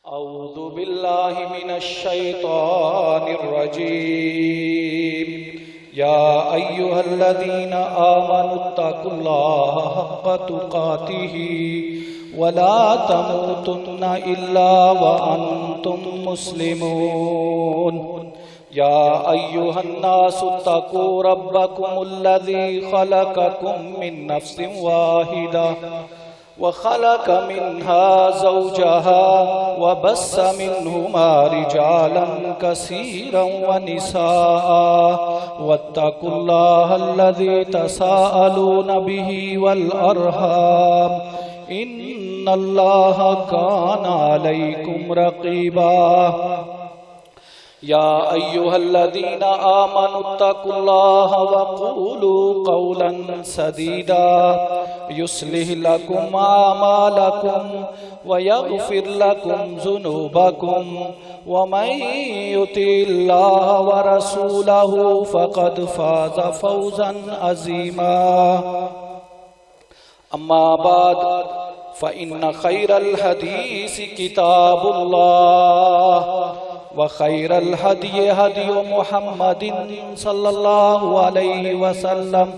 औज़ु बिल्लाहि मिनश शैतानिर रजीम। या अय्युहल्लज़ीना आमनुत्तकुल्लाहा हक़्क़ तुक़ातिही वला तमूतुन्ना इल्ला व अंतुम मुस्लिमून। या अय्युहन्नासुत्तकू रब्बकुमुल्लज़ी खलक़कुम मिन नफ्सिन वाहिदा व खलक़ मिन्हा ज़ौजहा व बस्स मिन्हुमा रिजालन कसीरन व निसाअ वत्तकुल्लाहल्लज़ी तसाअलून बिही वल अरहाम इन्नल्लाहा काना अलैकुम रक़ीबा। या अय्युहल्लज़ीना आमनुत्तकुल्लाहा वक़ूलू क़ौलन सदीदा युस्लिह लकुम आमालकुम व यग़फ़िर लकुम ज़ुनूबकुम व मन युतिइल्लाहा व रसूलहु फ़क़द फ़ाज़ फ़ौज़न अज़ीमा। अम्मा बाद फ़इन्न खैरल हदीस किताबुल्लाह व खैरल हदी हदी मुहम्मदिन सल्लल्लाहु अलैहि वसल्लम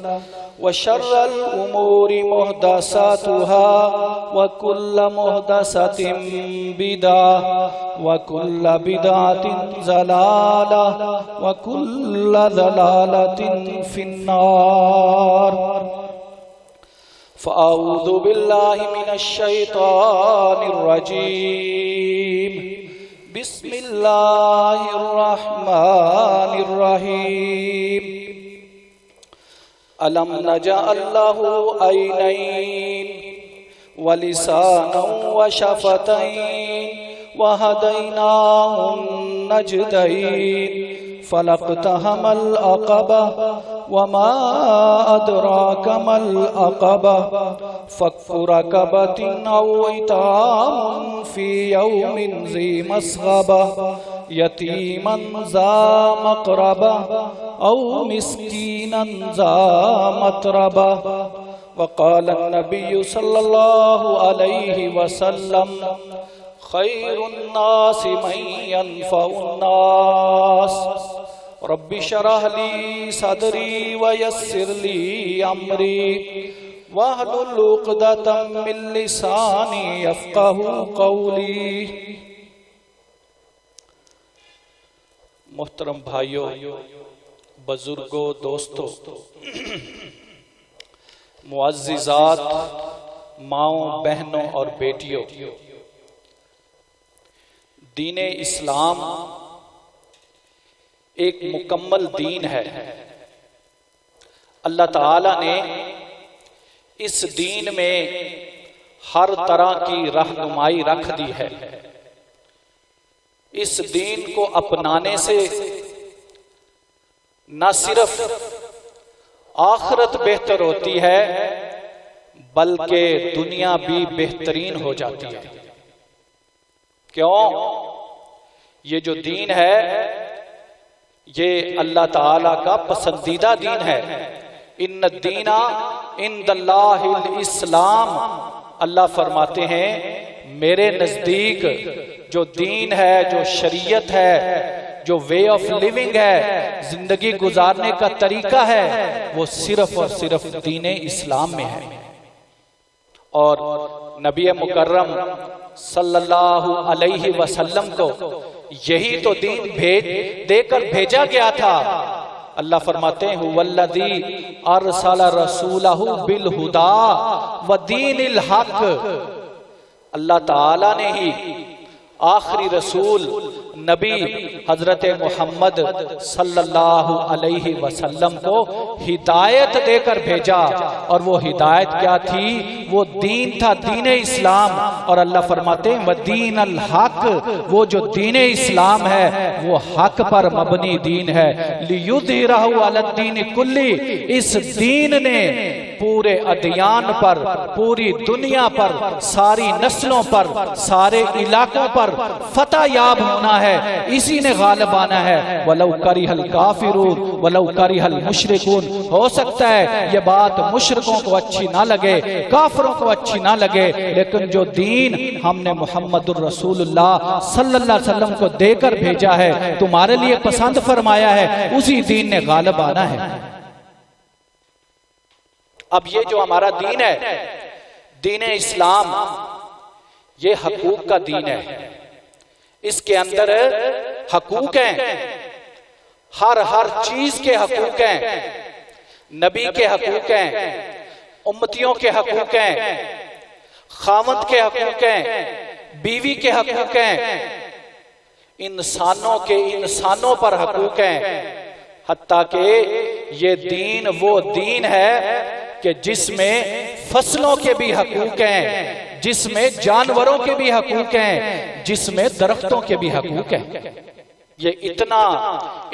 व शर्रल उमूरि मुहदसातुहा व कुल्ल मुहदसतिन बिदअह व कुल्ल बिदअतिन ज़लालह व कुल्ल ज़लालतिन फिन्नार। फ़अऊज़ु बिल्लाहि मिनश शैतानिर रजीम। बिस्मिल्लाहिर्रहमानिर्रहीम। अलम नजअल लहू ऐनैन व लिसानन व शफ़तैन व हदैनाहुन नजदैन फलक़तहमल अक़बा व मा अदराक मल अक़बा फ़क्कु रक़बतिन औ इतामुन फ़ी यौमिन ज़ी मस्ग़बा यतीमन ज़ा मक़रबा औ मिस्कीनन ज़ा मतरबा। वक़ाल नबिय्यु सल्लल्लाहु अलैहि वसल्लम खैरुन नासि मन यनफ़उन नास रब्बि शरह ली सदरी व यस्सिर ली अमरी वहलुल उक़दतम मिन लिसानी यफ़क़हू क़ौली। मोहतरम भाइयों, बुजुर्गों, दोस्तों, मुअज़्ज़िज़ात, माओं, बहनों और बेटियों, दीन इस्लाम एक मुकम्मल दीन है। अल्लाह ताला ने इस दीन में हर तरह की रहनुमाई रख दी है। इस दीन को अपनाने से न सिर्फ आखिरत बेहतर होती है बल्कि दुनिया भी बेहतरीन हो जाती है। क्यों? ये जो दीन है ये अल्लाह ताला का पसंदीदा दीन है। इन्न दीना इंदल्लाहिल इस्लाम। अल्लाह फरमाते हैं मेरे नजदीक जो दीन है, जो शरीयत है, जो वे ऑफ लिविंग है, जिंदगी गुजारने का तरीका है, वो सिर्फ और सिर्फ दीन इस्लाम में है। और नबी मुकर्रम सल्लल्लाहु अलैहि वसल्लम को यही तो दीन देकर भेजा गया था। अल्लाह फरमाते हैं हुवल्लज़ी अरसल रसूलहु बिल हुदा व दीनिल हक। अल्लाह ताला ने ही आखिरी रसूल नबी हजरत मोहम्मद सल्लल्लाहु अलैहि वसल्लम को हिदायत देकर भेजा। और वो हिदायत क्या थी? वो दीन था, दीन इस्लाम। और अल्लाह फरमाते हैं वदीन अल हक, वो जो दीन इस्लाम है वो हक पर मबनी दीन है। लियुज़हिरहु अलद्दीन कुल्ली, इस दीन ने पूरे अदयान पर, पूरी दुनिया पर, सारी नस्लों पर, सारे इलाकों पर फतह याब होना है, इसी ने गालिब आना है। वलौ करिहल काफिरून वलौ करिहल मुशरिकून। हो सकता है ये बात मुशरिकों को अच्छी ना लगे, काफिरों को अच्छी ना लगे, लेकिन जो दीन हमने मुहम्मदुर रसूलुल्लाह सल्लल्लाहु अलैहि वसल्लम को देकर भेजा है, तुम्हारे लिए पसंद फरमाया है, उसी दीन ने गालिब आना है। अब ये जो हमारा दीन है, दीन इस्लाम, ये हकूक का दीन है। इसके अंदर हकूक हैं, हर चीज के हकूक हैं। नबी के हकूक हैं, उम्मतियों के हकूक हैं, खामद के हकूक हैं, बीवी के हकूक हैं, इंसानों के इंसानों पर हकूक हैं। हत्ता कि ये दीन वो दीन है कि जिसमें फसलों के भी हकूक हैं, जिसमें जानवरों के भी हकूक हैं, जिसमें दरख्तों के भी हकूक हैं। ये इतना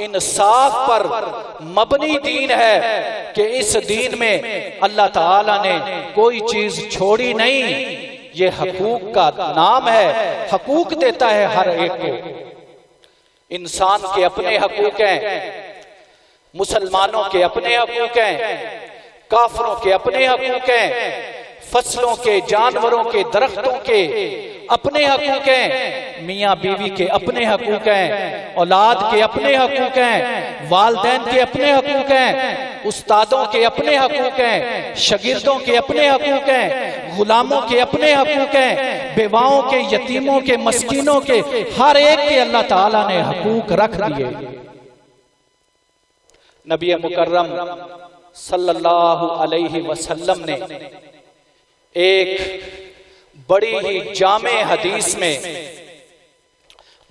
इंसाफ पर मबनी दीन है कि इस दीन में अल्लाह ताला ने कोई चीज छोड़ी नहीं। ये हकूक का नाम है, हकूक देता है हर एक को। इंसान के अपने हकूक हैं, मुसलमानों के अपने हकूक हैं, काफिरों के अपने हकूक हैं, फसलों के, जानवरों के, दरख्तों के अपने हकूक हैं, मियाँ बीवी के अपने हकूक हैं, औलाद के अपने हकूक हैं, वालिदैन के अपने हकूक हैं, उस्तादों के अपने हकूक हैं, शागिर्दों के अपने हकूक हैं, गुलामों के अपने हकूक हैं, बेवाओं के, यतीमों के, मस्कीनों के, हर एक के अल्लाह ताला ने हकूक रख दिए। नबी मुकर्रम सल्लल्लाहु अलैहि वसल्लम ने एक बड़ी ही जामे हदीस में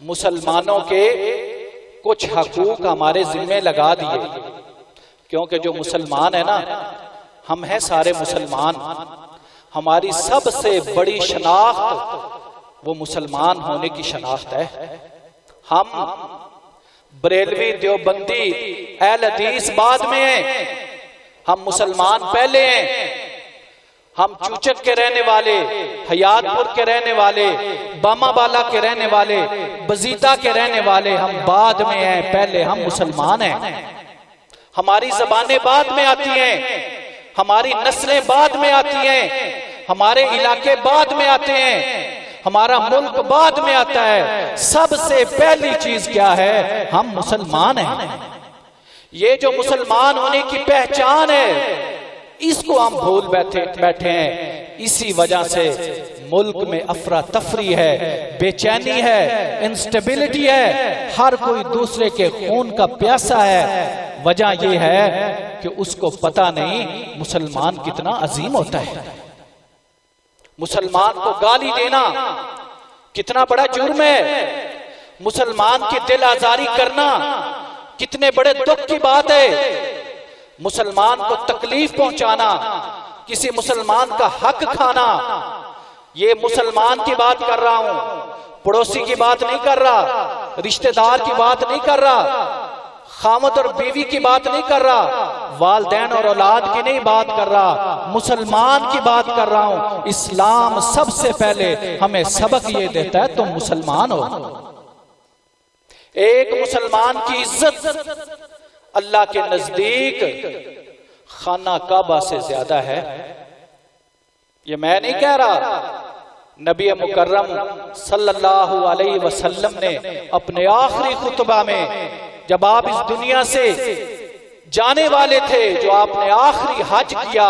मुसलमानों के कुछ हकूक हमारे जिम्मे लगा दिए। क्योंकि जो मुसलमान है ना, हम हैं सारे मुसलमान, हमारी सबसे बड़ी शनाख्त वो मुसलमान होने की शनाख्त है। हम बरेलवी, देवबंदी, अहले हदीस बाद में हैं, हम मुसलमान पहले हैं। हम चूचक के रहने वाले, हयातपुर के रहने वाले, बामाबाला के रहने वाले, बजीता के रहने वाले हम बाद में हैं, पहले हम मुसलमान हैं। हमारी ज़बानें बाद में आती हैं, हमारी नस्लें बाद में आती हैं, हमारे इलाके बाद में आते हैं, हमारा मुल्क बाद में आता है। सबसे पहली चीज क्या है? हम मुसलमान हैं। ये जो मुसलमान होने की पहचान है, इसको हम भूल बैठे हैं। इसी वजह से मुल्क में अफरा तफरी है, बेचैनी है, इंस्टेबिलिटी है, हर कोई दूसरे के खून का प्यासा है। वजह यह है कि उसको पता नहीं मुसलमान कितना अजीम होता है। मुसलमान को गाली देना कितना बड़ा जुर्म है, मुसलमान की दिल आजारी करना कितने बड़े दुख की बात है। मुसलमान को तकलीफ पहुंचाना, किसी मुसलमान का हक खाना, ये मुसलमान की बात कर रहा हूं, पड़ोसी की बात नहीं कर रहा, रिश्तेदार की बात नहीं कर रहा, खामद और बीवी की बात नहीं कर रहा, वालिदैन और औलाद की नहीं बात कर रहा, मुसलमान की बात कर रहा हूं। इस्लाम सबसे पहले हमें सबक ये देता है, तुम मुसलमान हो। एक मुसलमान की इज्जत अल्लाह के नजदीक खाना काबा से ज्यादा है। ये मैं नहीं कह रहा, नबी मुकर्रम सल्लल्लाहु अलैहि वसल्लम ने अपने आखिरी खुतबा में, जब आप इस दुनिया से जाने वाले थे, जो आपने आखिरी हज किया,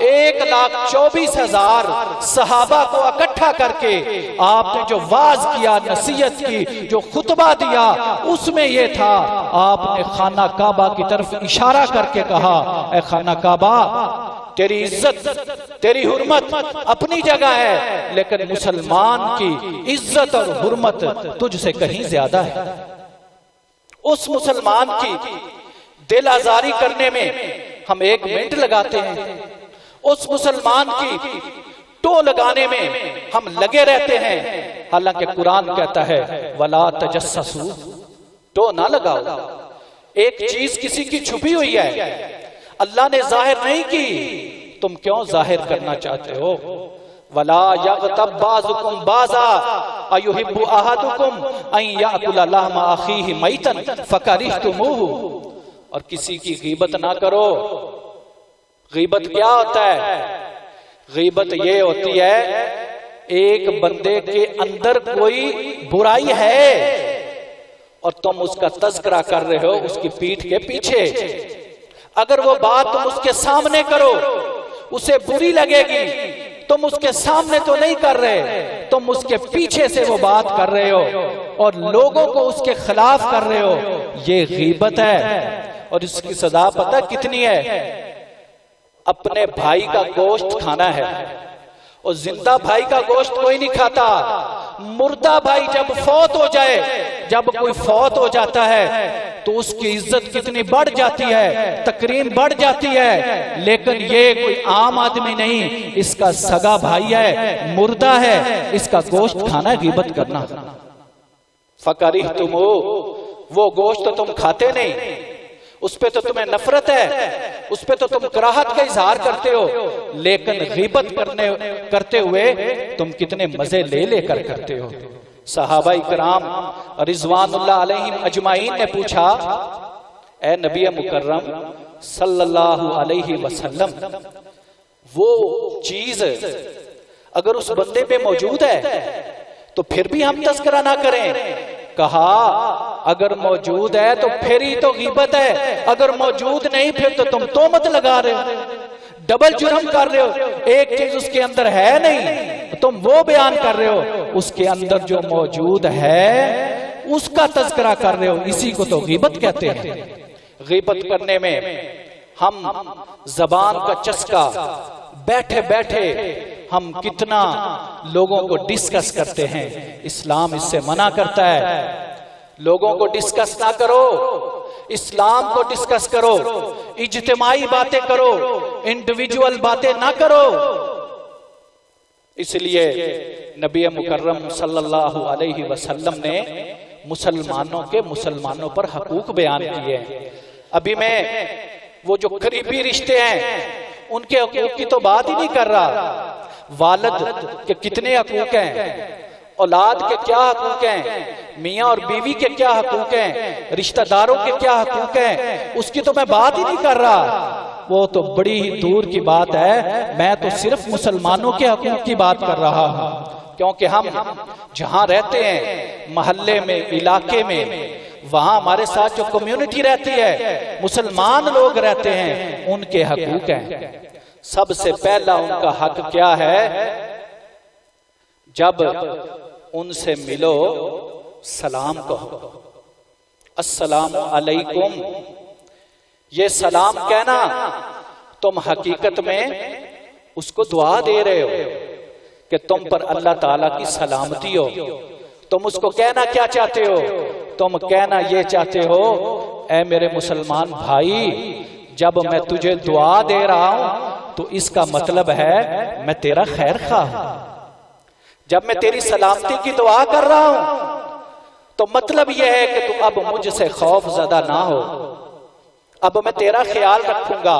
1,24,000 सहाबा को इकट्ठा करके आपने जो वाज किया, नसीहत की, जो खुतबा दिया, उसमें यह था, आपने खाना काबा की तरफ इशारा करके कहा, ए खाना काबा, तेरी इज्जत, तेरी हुर्मत अपनी जगह है, लेकिन मुसलमान की इज्जत और हुर्मत तुझसे कहीं ज्यादा है। उस मुसलमान की दिल आजारी करने में हम 1 मिनट लगाते हैं, उस मुसलमान की टो लगाने में हम लगे रहते हैं। हालांकि कुरान कहता है वला तजस्ससू, टो ना लगाओ। एक चीज किसी की छुपी हुई है, अल्लाह ने जाहिर नहीं की, तुम क्यों जाहिर करना चाहते हो? वला यग़तब बाज़ुकुम बाज़ा अयुहिब्बु अहदुकुम अन याकुला लहमा अखीहि मैतन फकरिहतुमूहु। और किसी की गीबत ना करो। गीबत क्या होता है? गीबत ये होती है एक बंदे के अंदर कोई बुराई है और तुम उसका तज़किरा कर रहे हो उसकी पीठ के पीछे। अगर वो बात तुम उसके सामने करो उसे बुरी लगेगी, तुम उसके सामने तो नहीं कर रहे, तुम उसके पीछे से वो बात कर रहे हो और लोगों को उसके खिलाफ कर रहे हो, ये गीबत है। और इसकी सजा पता कितनी है? अपने भाई का गोश्त खाना है और जिंदा भाई का गोश्त कोई नहीं खाता। मुर्दा भाई जब फौत हो जाए, जब कोई फौत हो जाता है तो उसकी इज्जत कितनी बढ़ जाती है, तकरीम बढ़ जाती है। लेकिन ये कोई आम आदमी नहीं, इसका सगा भाई है, मुर्दा है, इसका गोश्त खाना, गीबत करना। फकरिहतुमू, वो गोश्त तो तुम खाते नहीं, उस पे तो तुम्हें नफरत है, उस पे तो तुम कराहत का इजहार करते हो, लेकिन गीबत करते हुए तुम कितने मजे ले लेकर करते हो। सहाबाई कराम रिजवानुल्लाह अलैहिम अजमाइन ने पूछा, ए नबी मुकर्रम सल्लल्लाहु अलैहि वसल्लम, वो चीज अगर उस बंदे पे मौजूद है तो फिर भी हम तज़किरा ना करें? कहा अगर मौजूद है तो फिर ही तो गीबत है, अगर मौजूद नहीं फिर तो तुम तोहमत लगा रहे हो, डबल जुर्म कर रहे हो। एक चीज उसके अंदर है नहीं, तुम वो बयान कर रहे हो, उसके अंदर जो मौजूद है उसका तज़किरा कर रहे हो, इसी को तो गीबत कहते हैं। गीबत करने में हम जबान का चस्का, बैठे बैठे हम कितना लोगों को डिस्कस करते हैं, इस्लाम इससे मना करता है। लोगों को डिस्कस ना करो, इस्लाम को डिस्कस करो, इज्तिमाई बातें करो, इंडिविजुअल बातें ना करो। इसलिए नबी मुकर्रम सल्लल्लाहु अलैहि वसल्लम ने मुसलमानों पर हकूक बयान किए हैं। अभी मैं वो जो करीबी रिश्ते हैं उनके हकूक की तो बात ही नहीं कर रहा। वालिद के कितने हकूक हैं, औलाद के क्या हकूक हैं, मियाँ और बीवी के क्या हकूक हैं, रिश्तेदारों के क्या हकूक हैं, उसकी तो मैं बात ही नहीं कर रहा। वो तो बड़ी ही दूर की बात है। मैं तो सिर्फ मुसलमानों के हकूक की बात कर रहा हूँ, क्योंकि हम जहाँ रहते हैं, मोहल्ले में, इलाके में, वहां हमारे साथ जो कम्युनिटी रहती है, मुसलमान लोग रहते हैं, उनके हकूक हैं। सबसे पहला उनका हक क्या है? जब उनसे मिलो सलाम कहो, अस्सलामु अलैकुम। ये सलाम कहना तुम हकीकत में उसको दुआ दे रहे हो कि तुम पर अल्लाह ताला की सलामती हो। तुम उसको कहना क्या चाहते हो? तुम कहना ये चाहते हो, ऐ मेरे मुसलमान भाई, जब मैं तुझे दुआ दे रहा हूं तो इसका मतलब है मैं तेरा खैर खां हूं। जब मैं तेरी सलामती की दुआ कर रहा हूं तो मतलब यह है कि तू अब मुझसे खौफ ज़दा ना हो, अब मैं तेरा ख्याल रखूंगा,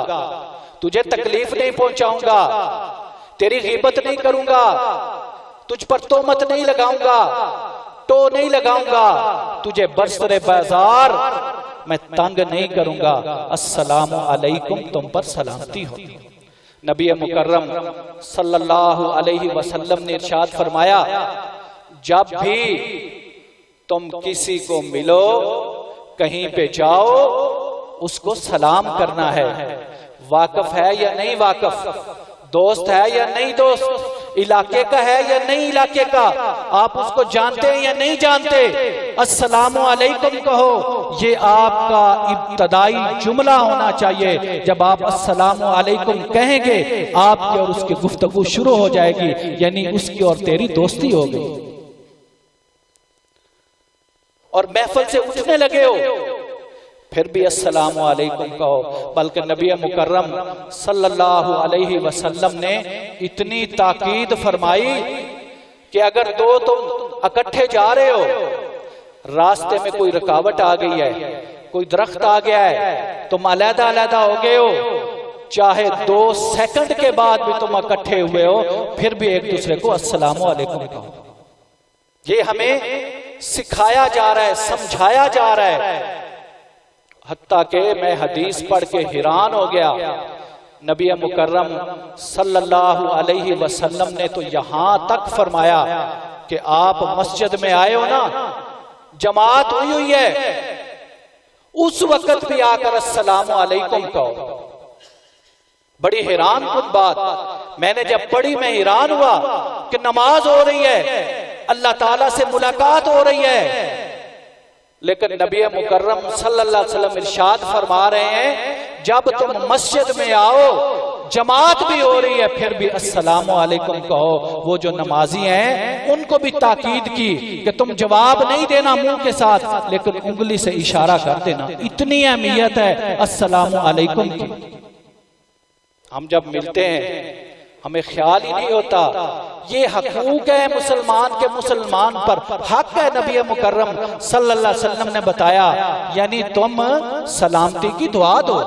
तुझे तकलीफ नहीं पहुंचाऊंगा, तेरी गीबत नहीं करूंगा, तुझ पर तोहमत नहीं लगाऊंगा, टो नहीं लगाऊंगा, तुझे बरसरे बाजार मैं तंग नहीं करूंगा। अस्सलामु अलैकुम, तुम पर सलामती हो। नबी मुकर्रम सल्लल्लाहु अलैहि वसल्लम ने इरशाद फरमाया, जब भी तुम किसी को मिलो, कहीं पे जाओ, उसको सलाम करना है। वाकिफ है या नहीं वाकिफ, दोस्त है या नहीं दोस्त, इलाके का है या नहीं इलाके का, आप उसको जानते हैं या नहीं जानते, अस्सलामु अलैकुम कहो। ये आपका इब्तदाई जुमला होना चाहिए। जब आप अस्सलामु अलैकुम कहेंगे, आपकी और उसकी गुफ्तगू शुरू हो जाएगी, यानी उसकी और तेरी दोस्ती हो गई। और महफिल से उठने लगे हो, फिर भी अस्सलामु अलैकुम कहो। बल्कि नबी मुकर्रम सल्लल्लाहु अलैहि वसल्लम ने इतनी ताकीद फरमाई कि अगर दो तुम इकट्ठे जा रहे हो, रास्ते में कोई रुकावट आ गई है, कोई दरख्त आ गया है, तुम अलहदा अलहदा हो गए हो, चाहे 2 सेकंड के बाद भी तुम इकट्ठे हुए हो, फिर भी एक दूसरे को अस्सलाम वालेकुम कहो। ये हमें सिखाया जा रहा है, समझाया जा रहा है। हत्ता के मैं हदीस पढ़ के हैरान हो गया। नबी मुकर्रम सल्लल्लाहु अलैहि वसल्लम ने तो यहां तक फरमाया कि आप मस्जिद में आए हो ना, जमात हुई हुई है, उस वक्त भी आकर अस्सलाम अलैकुम कहो। बड़ी हैरान कुन बात, मैंने जब पढ़ी मैं हैरान हुआ कि नमाज हो रही है, अल्लाह ताला से मुलाकात हो रही है, लेकिन नबी मुकर्रम सल्लल्लाहु अलैहि वसल्लम इरशाद फरमा रहे हैं जब तुम मस्जिद में आओ, जमात भी हो रही है, फिर भी अस्सलाम वालेकुम कहो। वो जो नमाजी हैं उनको भी ताकीद की कि तुम जवाब नहीं देना मुंह के साथ, लेकिन उंगली से इशारा कर देना। इतनी अहमियत है अस्सलाम वालेकुम की। हम जब मिलते हैं हमें ख्याल ही नहीं होता, ये हकूक है मुसलमान के मुसलमान पर, हक है। नबी मुकर्रम सल्लल्लाहु अलैहि वसल्लम ने बताया, यानी तुम सलामती की दुआ दो,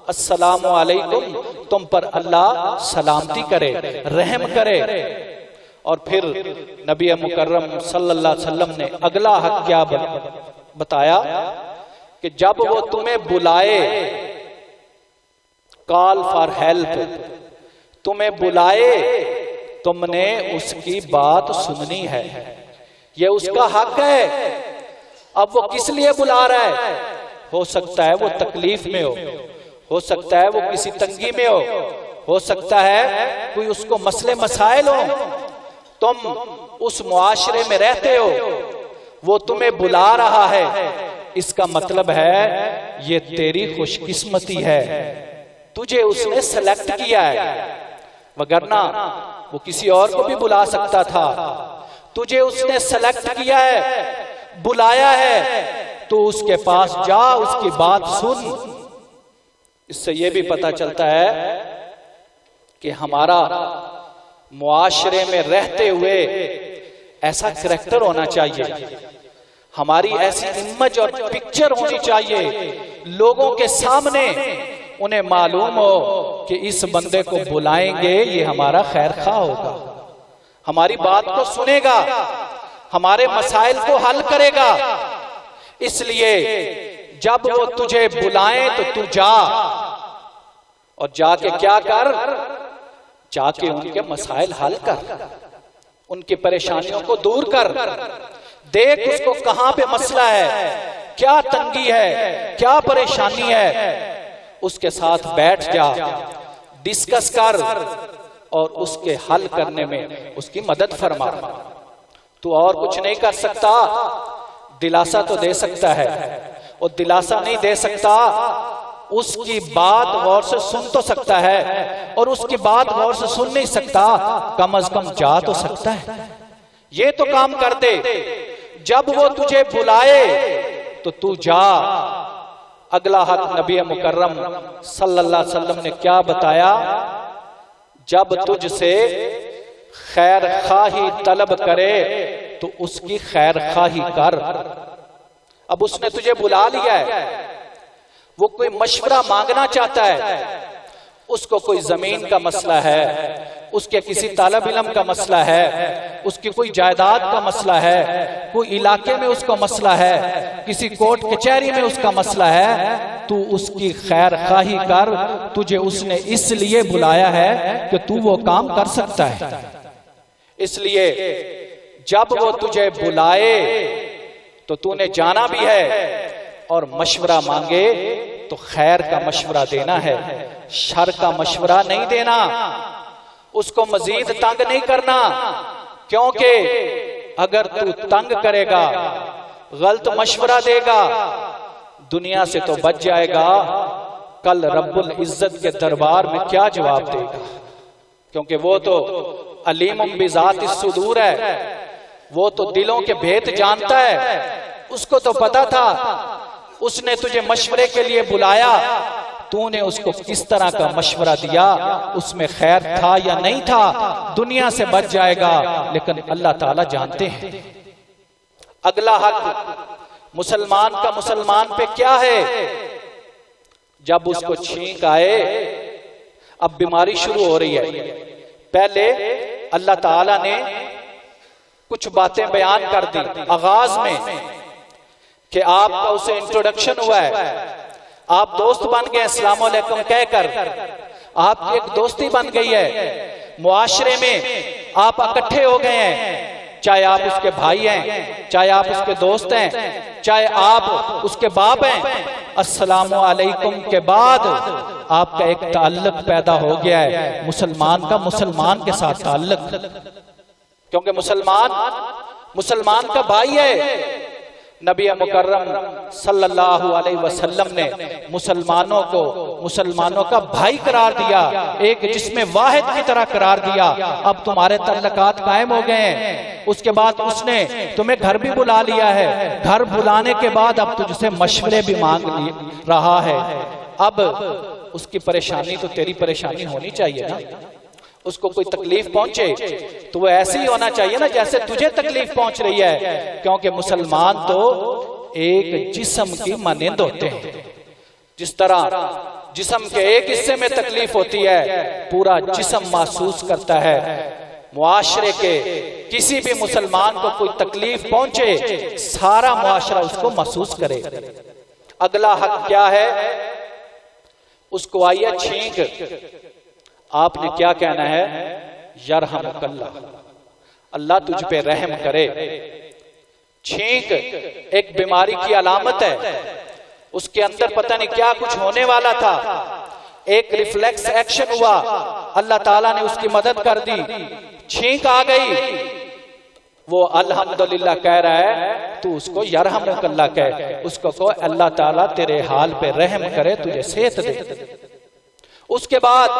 अस्सलामु अलैकुम, तुम पर अल्लाह सलामती करे, रहम करे। और फिर नबी मुकर्रम सल्लल्लाहु अलैहि वसल्लम ने अगला हक क्या बताया कि जब वो तुम्हें बुलाए, कॉल फॉर हेल्प, तुम्हें बुलाए, तुमने उसकी बात सुननी है, ये उसका हक है। अब वो किस लिए बुला रहा है? हो सकता है वो तकलीफ में हो सकता है वो किसी तंगी में हो सकता है कोई उसको मसले मसाइल हो, तुम उस मुआशरे में रहते हो, वो तुम्हें बुला रहा है, इसका मतलब है ये तेरी खुशकिस्मती है, तुझे उसने सेलेक्ट किया है, वगरना वो किसी और को भी बुला सकता था। तुझे उसने सेलेक्ट किया है, बुलाया है, तो उसके पास जा, उसकी बात सुन। इससे यह भी पता चलता है कि हमारा मुआशरे में रहते हुए ऐसा करैक्टर होना चाहिए, हमारी ऐसी इमेज और पिक्चर होनी चाहिए, लोगों के सामने उन्हें मालूम हो कि इस बंदे को बुलाएंगे, ये हमारा खैर खा होगा, हमारी बात को सुनेगा, हमारे मसाइल को हल करेगा। इसलिए जब वो तुझे बुलाए तो तू जा, और जाके क्या कर, जाके उनके मसाइल हल कर, उनकी परेशानियों को दूर कर, देख उसको कहां पे मसला है, क्या तंगी है, क्या परेशानी है, उसके साथ बैठ जा, डिस्कस कर और उसके हल करने में उसकी मदद फरमा। तू और कुछ नहीं कर सकता, दिलासा तो दे सकता है, और दिलासा नहीं दे सकता, उसकी बात गौर से सुन तो सकता है, और उसकी बात गौर से सुन नहीं सकता, कम से कम जा तो सकता है। ये तो काम कर दे। जब वो तुझे बुलाए तो तू जा। अगला हक नबी मुकर्रम सल्लल्लाहु अलैहि वसल्लम ने क्या बताया, जब तुझसे खैर खाही तलब करे तो उसकी खैर खाही कर। अब उसने तुझे बुला लिया है, वो कोई मशवरा मांगना चाहता है, उसको कोई जमीन का मसला है, उसके किसी तालब इल्म का मसला है, उसकी कोई जायदाद का मसला है, कोई इलाके में उसका मसला है, किसी कोर्ट कचहरी में उसका मसला है, तू उसकी खैर खाही कर। तुझे उसने इसलिए बुलाया है कि तू वो काम कर सकता है। इसलिए जब वो तुझे बुलाए तो तूने जाना भी है, और मशवरा मांगे तो खैर का मशवरा देना है, शर का मशवरा नहीं देना, उसको मजीद तंग नहीं करना, क्योंकि अगर तू तंग करेगा, गलत मशवरा देगा, दुनिया से तो बच जाएगा, कल रब्बुल इज्जत के दरबार में क्या जवाब देगा, क्योंकि वो तो अलीमुम बिज़ातिस सुदूर है, वो तो दिलों के भेद जानता है, उसको तो पता था, उसने तुझे मशवरे के लिए बुलाया, तूने उसको किस तरह का मशवरा दिया, उसमें खैर था या नहीं था, दुनिया से बच जाएगा, लेकिन अल्लाह ताला जानते हैं। अगला हक मुसलमान का मुसलमान पे क्या है, जब उसको छींक आए अब बीमारी शुरू हो रही है। पहले अल्लाह ताला ने कुछ बातें बयान कर दी आगाज में कि आपका उसे इंट्रोडक्शन हुआ है, आप दोस्त बन गए अस्सलाम वालेकुम कहकर, आपकी एक दोस्ती बन गई है, मुआशरे में आप इकट्ठे हो गए हैं, चाहे आप उसके भाई हैं, चाहे आप उसके दोस्त हैं, चाहे आप उसके बाप हैं। अस्सलामु अलैकुम के बाद आपका एक ताल्लुक पैदा हो गया है, मुसलमान का मुसलमान के साथ ताल्लुक, क्योंकि मुसलमान का भाई है। नबी मुकर्रम सल्लल्लाहु अलैहि वसल्लम ने मुसलमानों का भाई करार दिया, एक जिस्म वाहिद की तरह करार दिया। अब तुम्हारे तल्लकात कायम हो गए हैं। उसके बाद उसने तुम्हें घर भी बुला लिया है, घर बुलाने के बाद अब तुझसे मशवरे भी मांग रहा है। अब उसकी परेशानी तो तेरी परेशानी होनी चाहिए ना। उसको कोई तकलीफ पहुंचे तो वो ऐसे ही होना चाहिए ना जैसे तुझे तकलीफ पहुंच रही है, क्योंकि मुसलमान तो एक जिस्म की मानंद होते हैं। जिस तरह जिस्म के एक हिस्से में तकलीफ होती है, पूरा जिस्म महसूस करता है। मुआशरे के किसी भी मुसलमान को कोई तकलीफ पहुंचे, सारा मुआशरा उसको महसूस करे। अगला हक क्या है? उसको आइए छींक, आपने क्या कहना है? यरहमुकल्लाह, अल्लाह तुझ पे रहम करे। छींक एक बीमारी की अलामत है, उसके अंदर पता नहीं क्या कुछ होने वाला था, एक रिफ्लेक्स एक्शन हुआ, अल्लाह ताला ने उसकी मदद कर दी, छींक आ गई, वो अल्हम्दुलिल्लाह कह रहा है, तू उसको यरहमुकल्लाह कह, उसको कहो अल्लाह ताला तेरे हाल पे रहम करे, तुझे सेहत दे। उसके बाद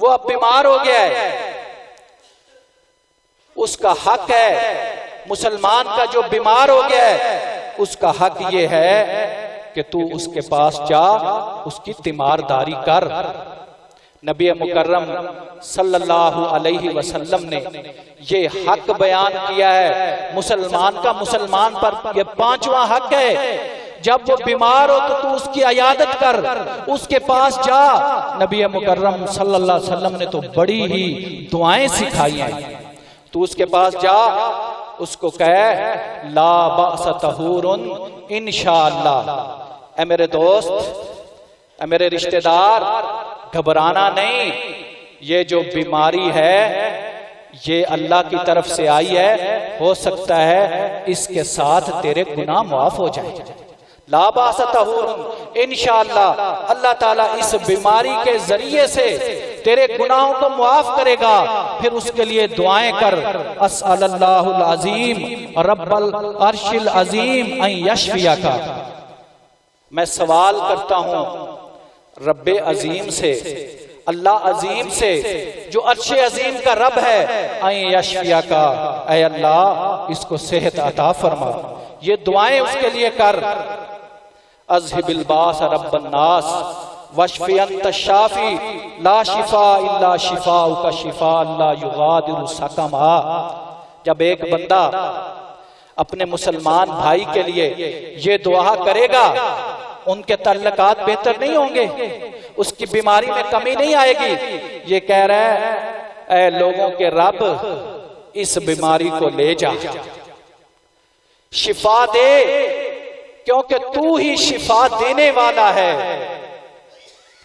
वो अब बीमार हो गया है, उसका हक है, मुसलमान का जो बीमार हो गया है उसका हक ये है कि तू उसके पास जा, उसकी तीमारदारी कर। नबी मुकर्रम सल्लल्लाहु अलैहि वसल्लम ने ये हक बयान किया है मुसलमान का मुसलमान पर, ये पांचवा हक है। जब वो बीमार हो तो तू उसकी अयादत कर, उसके पास जा। नबी मुकर्रम सल्लल्लाहु अलैहि वसल्लम ने तो बड़ी ही दुआएं सिखाई हैं। तू उसके पास जा, उसको कह ला बास तहूरुन इंशाअल्लाह। ऐ मेरे दोस्त, ऐ मेरे रिश्तेदार, घबराना नहीं, ये जो बीमारी है ये अल्लाह की तरफ से आई है, हो सकता है इसके साथ तेरे गुनाह माफ हो जाए। ला बास तहूरुन इंशाअल्लाह, अल्लाह ताला इस बीमारी के जरिए से तेरे गुनाहों को माफ करेगा। फिर उसके लिए दुआएं कर, अस्अलल्लाहुल अजीम रब्बल अर्शिल अजीम अन यशफियका। मैं सवाल करता हूं रब्बे अजीम से, अल्लाह अजीम से जो अर्शे अजीम का रब है, अन यशफियका, ऐ अल्लाह इसको सेहत अता फरमा। ये दुआएं उसके लिए कर। अज़हिबिल बास रब्बन नास वशफि अंत शाफी ला शिफा इल्ला शिफाउका शिफा ला युगादिरु सकमा। जब एक बंदा अपने मुसलमान भाई के लिए ये दुआ करेगा, उनके तल्लकात बेहतर नहीं होंगे, उसकी बीमारी में कमी नहीं आएगी। ये कह रहा है ऐ लोगों के रब इस बीमारी को ले जा, शिफा दे, क्योंकि तू ही शिफा देने वाला है।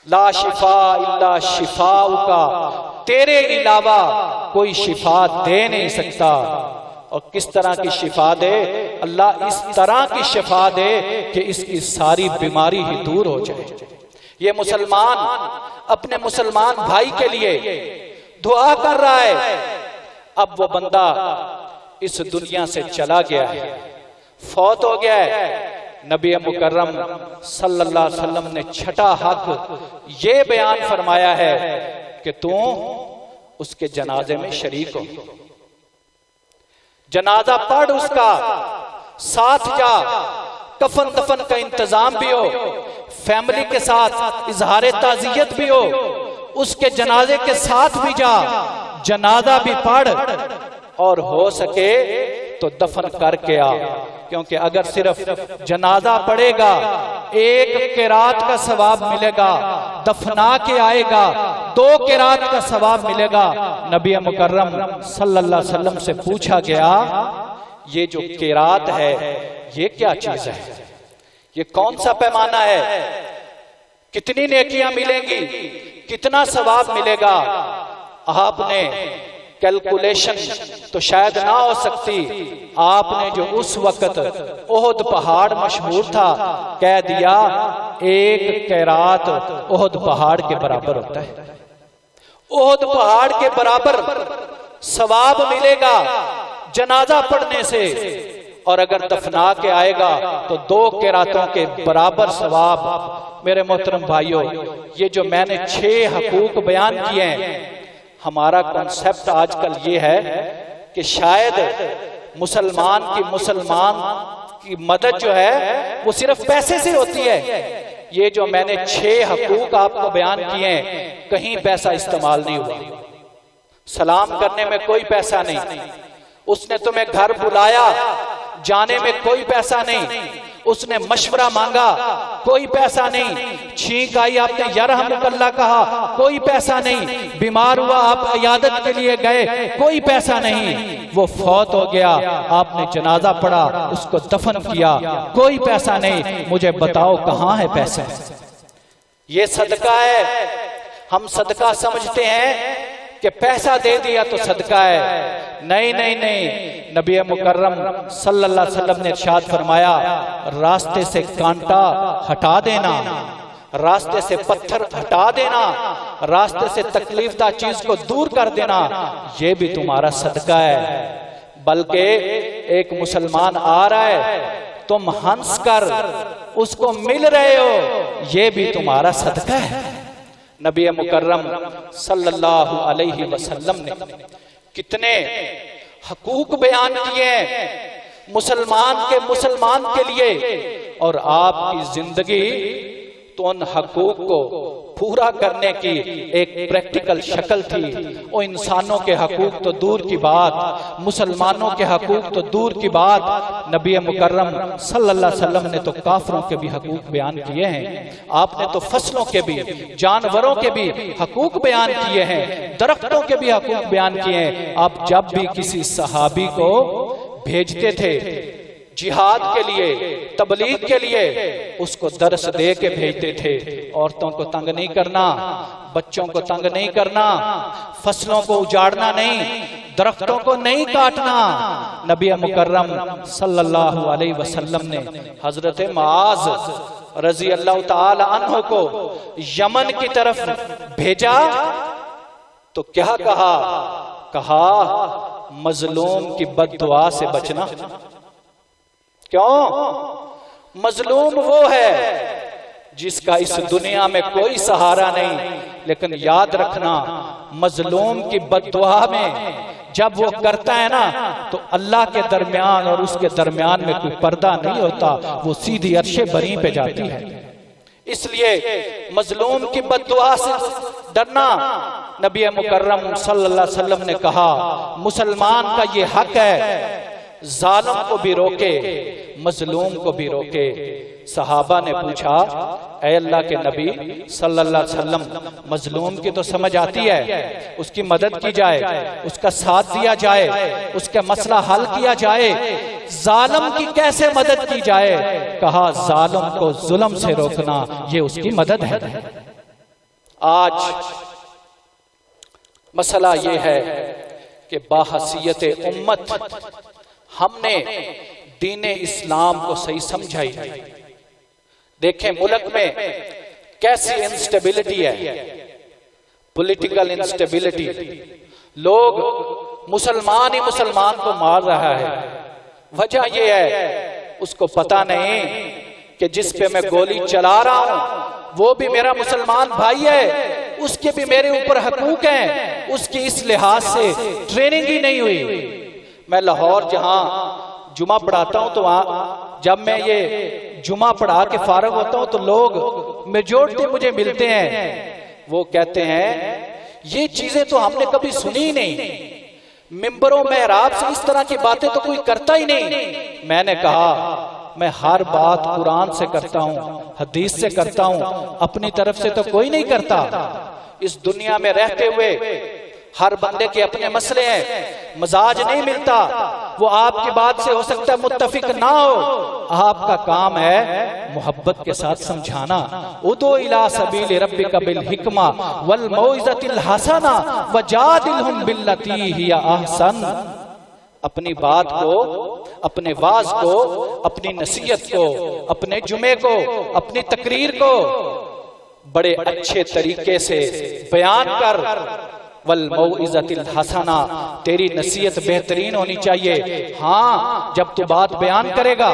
ला शिफा इल्ला शिफाउका, तेरे अलावा कोई शिफा दे नहीं सकता। और किस तरह की शिफा दे? अल्लाह इस तरह की शिफा दे कि इसकी सारी बीमारी ही दूर हो जाए। ये मुसलमान अपने मुसलमान भाई के लिए दुआ कर रहा है। अब वो बंदा इस दुनिया से चला गया है, फौत हो गया है। नबी मुकर्रम सल्लल्लाहु अलैहि वसल्लम ने छठा हक ये बयान फरमाया है कि तू उसके जनाजे में शरीक हो, जनाजा पढ़, उसका साथ जा, कफन दफन का इंतजाम भी हो, फैमिली के साथ इजहार ताजियत भी हो, उसके जनाजे के साथ भी जा, जनाजा भी पढ़, और हो सके तो दफन करके आ, क्योंकि अगर सिर्फ जनाजा पड़ेगा एक किरात का सवाब मिलेगा, दफना के आएगा 2 किरात का सवाब मिलेगा। नबी मुकर्रम सल्लल्लाहु अलैहि वसल्लम से पूछा गया, ये जो किरात है ये क्या चीज है, ये कौन सा पैमाना है, कितनी नेकियां मिलेंगी, कितना सवाब मिलेगा? आपने कैलकुलेशन तो शायद ना हो सकती, आपने जो उस वक्त ओहद पहाड़ मशहूर था कह दिया, 1 किरात ओहद पहाड़ के बराबर होता है। ओहद पहाड़ के बराबर सवाब मिलेगा जनाजा पढ़ने से, और अगर दफना के आएगा तो 2 किरातों के बराबर सवाब। मेरे मोहतरम भाइयों, ये जो मैंने 6 हकूक बयान किए हैं, हमारा कॉन्सेप्ट आजकल ये है कि शायद मुसलमान की मदद जो है वो सिर्फ पैसे से होती है। ये जो मैंने 6 हकूक आपको बयान किए हैं, कहीं पैसा इस्तेमाल नहीं हुआ। सलाम करने में कोई पैसा नहीं, उसने तुम्हें घर बुलाया जाने में कोई पैसा नहीं, उसने मशवरा मांगा कोई पैसा नहीं, छींक आई आपने यरहमुकल्लाह कहा कोई पैसा नहीं, बीमार हुआ आप इयादत के लिए गए कोई पैसा नहीं, वो फौत हो गया आपने जनाजा पढ़ा उसको दफन किया कोई पैसा नहीं। मुझे बताओ कहां है पैसा? ये सदका है। हम सदका समझते हैं कि पैसा दे दिया तो सदका है। नहीं नहीं नहीं, नबी मुकर्रम सल्लल्लाहु अलैहि वसल्लम ने इरशाद फरमाया, रास्ते से कांटा हटा देना, रास्ते से पत्थर हटा देना, रास्ते से तकलीफदा चीज को दूर कर देना, ये भी तुम्हारा सदका है। बल्कि एक मुसलमान आ रहा है, तुम हंस कर उसको मिल रहे हो, ये भी तुम्हारा सदका है। नबी मुकर्रम सल्लल्लाहु अलैहि वसल्लम ने कितने हकूक बयान किए मुसलमान के लिए, और आपकी जिंदगी तो उन हकूक को पूरा करने की एक प्रैक्टिकल शक्ल थी। और इंसानों के हकूक तो दूर की बात, मुसलमानों के हकूक तो दूर की बात, नबी मुकर्रम सल्लल्लाहु अलैहि वसल्लम ने तो काफिरों के भी हकूक बयान किए हैं। आपने तो फसलों के भी, जानवरों के भी हकूक बयान किए हैं, दरख्तों के भी हकूक बयान किए हैं। आप जब भी किसी सहाबी को भेजते थे जिहाद के लिए, तबलीग के लिए, उसको दर्स दे के भेजते थे। औरतों को तंग नहीं करना, बच्चों को तंग नहीं करना, फसलों को उजाड़ना नहीं, दरख्तों को नहीं काटना। नबी मुकर्रम सल्लल्लाहु अलैहि वसल्लम ने हजरत मुआज रजी अल्लाह ताला अन्हु को यमन की तरफ भेजा तो क्या कहा मजलूम की बद्दुआ से बचना। क्यों? मजलूम वो है जिसका इस दुनिया में कोई सहारा नहीं, लेकिन याद रखना मजलूम की बद्दुआ में जब वो करता है ना, तो अल्लाह के दरमियान और उसके दरमियान में कोई पर्दा नहीं होता, वो सीधी अर्शे बरी पे जाती है। इसलिए मजलूम की बद्दुआ से डरना। नबी मुकर्रम सल्लल्लाहु अलैहि वसल्लम ने कहा, मुसलमान का ये हक है जालिम को भी रोके, मजलूम को भी रोके। सहाबा ने पूछा, ऐ अल्लाह के नबी सल्लल्लाहु अलैहि वसल्लम, मजलूम की तो समझ आती है, उसकी मदद की जाए, उसका साथ दिया जाए, उसका मसला हल किया जाए, जालिम की कैसे मदद की जाए? कहा, जालिम को जुल्म से रोकना ये उसकी मदद है। आज मसला ये है कि बाहसियत उम्मत हमने दीने इस्लाम को सही समझाई। देखें मुल्क में कैसी इंस्टेबिलिटी है, पॉलिटिकल इंस्टेबिलिटी। लोग मुसलमान ही मुसलमान को मार रहा है। वजह यह है उसको पता नहीं कि जिस पे मैं गोली चला रहा हूं वो भी मेरा मुसलमान भाई है, उसके भी मेरे ऊपर हकूक हैं। उसकी इस लिहाज से ट्रेनिंग ही नहीं हुई। मैं लाहौर जहां जुमा पढ़ाता हूं तो वहां जब मैं ये जुमा पढ़ा के फारग होता हूं तो लोग मेजॉरिटी मुझे मिलते हैं, वो कहते हैं ये चीजें तो हमने कभी सुनी ही नहीं। मिंबरों मेहराब से इस तरह की बातें तो कोई करता ही नहीं। मैंने कहा मैं हर बात कुरान से करता हूं, हदीस से करता हूं, अपनी तरफ से तो कोई नहीं करता। इस दुनिया में रहते हुए हर बंदे के अपने मसले हैं, मजाज नहीं मिलता। वो आपकी बात से हो सकता है मुत्तफिक ना हो, आपका काम है मोहब्बत के साथ समझाना। उदो इला सबील रब्बिका बिल हिकमा वल मौइज़तिल हसना वजादिलहुम बिल्लती हिया अहसन। अपनी बात को, अपने वाज को, अपनी नसीहत को, अपने जुमे को, अपनी तकरीर को बड़े अच्छे तरीके से बयान कर। वल मौइज़तिल हसना, तेरी नसीहत बेहतरीन होनी चाहिए। हाँ, जब तू बात बयान करेगा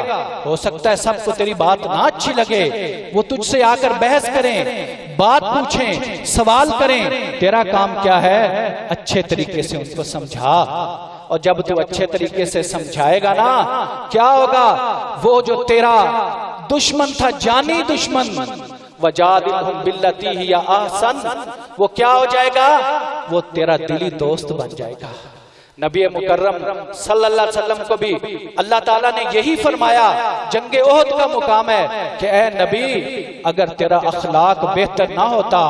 हो सकता है सबको तेरी बात ना अच्छी लगे, वो तुझसे आकर बहस करें, बात पूछें, सवाल करें। तेरा काम क्या है? अच्छे तरीके से उनको समझा। और जब तू अच्छे तरीके से समझाएगा ना, क्या होगा? वो जो तेरा दुश्मन था, जानी दुश्मन, वजादिलहुम बिल्लती हिया अहसन, वो क्या हो जाएगा? वो तेरा दिली दोस्त बन जाएगा। नबी मुकर्रम सल्लल्लाहु अलैहि वसल्लम को भी अल्लाह ताला ने यही फरमाया। जंगे ओहद का मुकाम है कि ए नबी, अगर तेरा अखलाक बेहतर ना होता,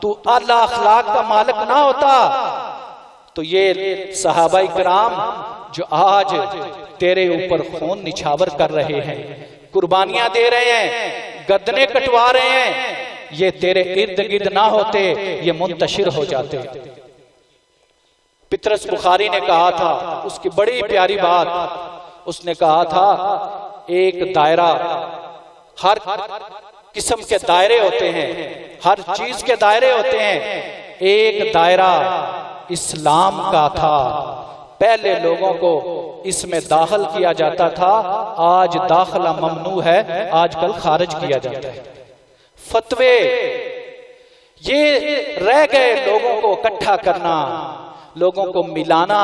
तू आला अखलाक का मालिक ना होता, तो ये सहाबाई किराम जो आज तेरे ऊपर खून निछावर कर रहे हैं, कुर्बानियां दे रहे हैं, गर्दनें कटवा रहे हैं, ये तेरे इर्द गिर्द ना होते, ये मुंतशिर हो जाते। पितरस बुखारी ने कहा था, उसकी बड़ी प्यारी बात, उसने कहा था एक दायरा, हर किस्म के दायरे होते हैं, हर चीज के दायरे होते हैं। एक दायरा इस्लाम का था, पहले लोगों को इसमें दाखिल किया जाता था, आज दाखिला ममनू है, आजकल खारिज किया जाता है। फतवे ये रह गए, लोगों को इकट्ठा करना, लोगों को मिलाना,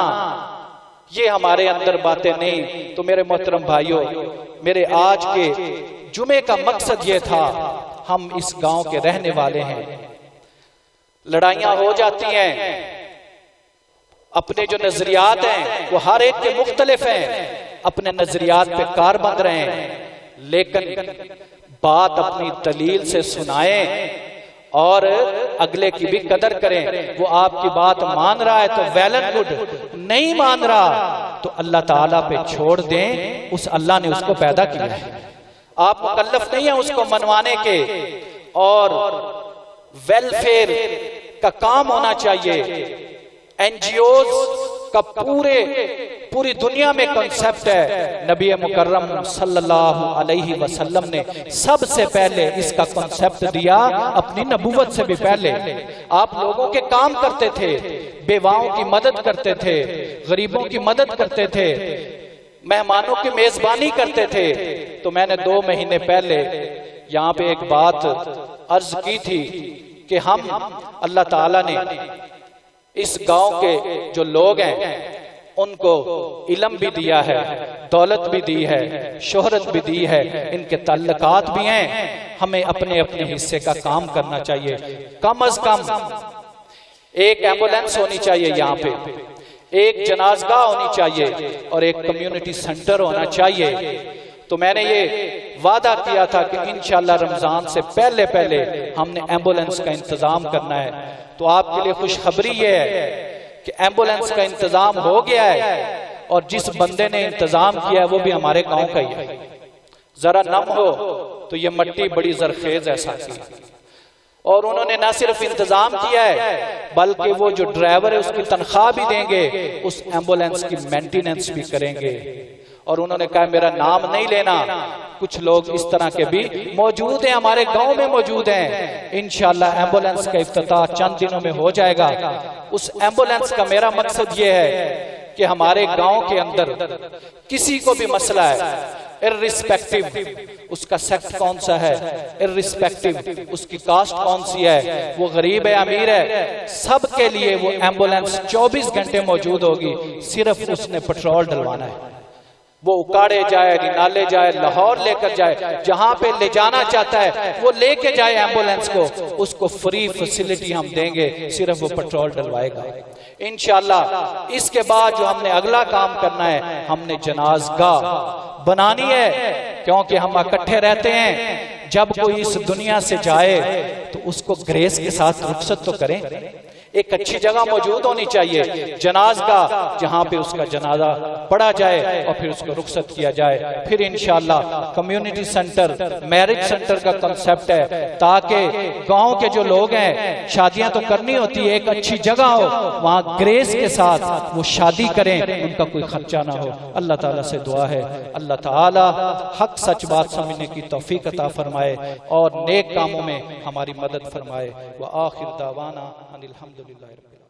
ये हमारे अंदर बातें नहीं। तो मेरे मोहतरम भाइयों, मेरे आज के जुमे का मकसद ये था, हम इस गांव के रहने वाले हैं, लड़ाइयां हो जाती हैं, अपने जो नजरियात हैं वो हर एक के मुख्तलिफ हैं, अपने नजरियात पे कार बंध रहे हैं, लेकिन बात अपनी दलील से सुनाएं और अगले की भी कदर करें। वो आपकी बात मान रहा है तो वेल एंड गुड, नहीं मान रहा तो अल्लाह ताला पे छोड़ दें, उस अल्लाह ने उसको पैदा किया है, आप मुकल्लफ नहीं है उसको मनवाने के। और वेलफेयर का काम होना चाहिए। एनजीओज का पूरी दुनिया में कॉन्सेप्ट है। नबी मुकर्रम सल्लल्लाहु अलैहि वसल्लम ने सबसे पहले इसका कॉन्सेप्ट दिया, अपनी नबूवत से भी पहले। आप लोगों के काम करते थे, बेवाओं की मदद करते थे, गरीबों की मदद करते थे, मेहमानों की मेजबानी करते थे। तो मैंने 2 महीने पहले यहाँ पे एक बात अर्ज की थी कि हम, अल्लाह ताला ने इस गांव के जो लोग हैं उनको इल्म भी दिया है, दौलत भी दी है, शोहरत भी दी है, इनके ताल्लुकात भी हैं। हमें अपने अपने हिस्से का काम करना चाहिए। कम अज कम एक एम्बुलेंस होनी चाहिए यहाँ पे, एक जनाजगाह होनी चाहिए और एक कम्युनिटी सेंटर होना चाहिए। तो मैंने ये वादा किया था कि इंशाअल्लाह रमजान से पहले पहले हमने एम्बुलेंस का इंतजाम करना है। तो आपके लिए खुशखबरी ये है कि एम्बुलेंस का इंतजाम हो गया है, और जिस बंदे ने इंतजाम किया है वो भी हमारे गांव का ही है। जरा नम हो तो ये मट्टी बड़ी जरखेज है साथी। और उन्होंने न सिर्फ इंतजाम किया है, बल्कि वो जो ड्राइवर है उसकी तनख्वाह भी देंगे, उस एम्बुलेंस की मेंटेनेंस भी करेंगे। और उन्होंने कहा मेरा नाम नहीं लेना, कुछ लोग इस तरह के भी मौजूद हैं, हमारे गांव में मौजूद हैं। इंशाअल्लाह एम्बुलेंस का इफ्तिताह चंद दिनों में हो जाएगा। उस एम्बुलेंस का मेरा मकसद ये है कि हमारे गांव के अंदर किसी को भी मसला है, इर्रिस्पेक्टिव उसका सेक्ट कौन सा है, इर्रिस्पेक्टिव उसकी कास्ट कौन सी है, वो गरीब है अमीर है, सब के लिए वो एम्बुलेंस 24 घंटे मौजूद होगी। सिर्फ उसने पेट्रोल डलवाना है, वो उकाड़े जाए, रिनाले जाए, लाहौर लेकर जाए, जहां पे ले जाना चाहता है वो लेके जाए एम्बुलेंस को, उसको फ्री फैसिलिटी हम देंगे, सिर्फ वो पेट्रोल डलवाएगा। इंशाअल्लाह इसके बाद जो हमने अगला काम करना है, हमने जनाज़गाह बनानी है, क्योंकि हम इकट्ठे रहते हैं। जब कोई इस दुनिया से जाए तो उसको ग्रेस के साथ रुखसत तो करें। एक अच्छी जगह मौजूद होनी चाहिए, जनाज़गाह, जहां पे उसका जनाजा पढ़ा जाए और फिर उसको रुखसत किया जाए। फिर इंशाअल्लाह कम्युनिटी सेंटर, मैरिज सेंटर का कंसेप्ट है, ताकि गांव के जो लोग हैं, शादियां तो करनी होती है, एक अच्छी जगह हो, वहां ग्रेस के साथ वो शादी करें, उनका कोई खर्चा ना हो। अल्लाह ताला से दुआ है, अल्लाह ताला हक सच बात समझने की तौफीक अता फरमाए और नेक कामों में हमारी मदद फरमाए। व आखिर दावाना अनिल हम्दुलिल्लाहि रब्बिल आलमीन।